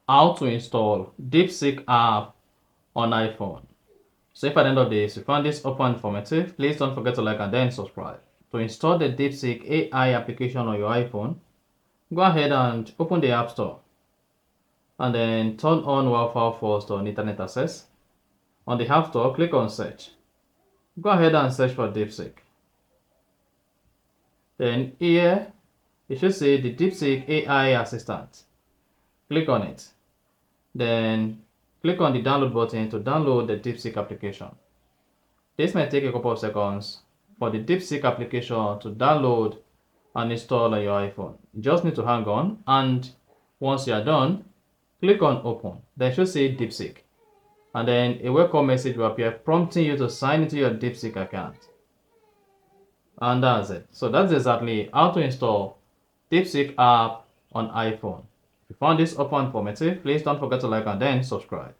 how to install Deepseek app on iPhone. So if at the end of this you found this open informative, please don't forget to like and then subscribe. To install the Deepseek AI application on your iPhone, go ahead and open the App Store and then turn on Wi-Fi first on internet access. On the App Store, click on search. Go ahead and search for Deepseek. Then here you should see the Deepseek AI assistant. Click on it. Then click on the download button to download the Deepseek application. This may take a couple of seconds for the Deepseek application to download and install on your iPhone. You just need to hang on, and once you are done, click on open. Then you should say Deepseek, and then a welcome message will appear prompting you to sign into your Deepseek account. And that's it. So that's exactly how to install Deepseek app on iPhone. If you found this open informative, please don't forget to like and then subscribe.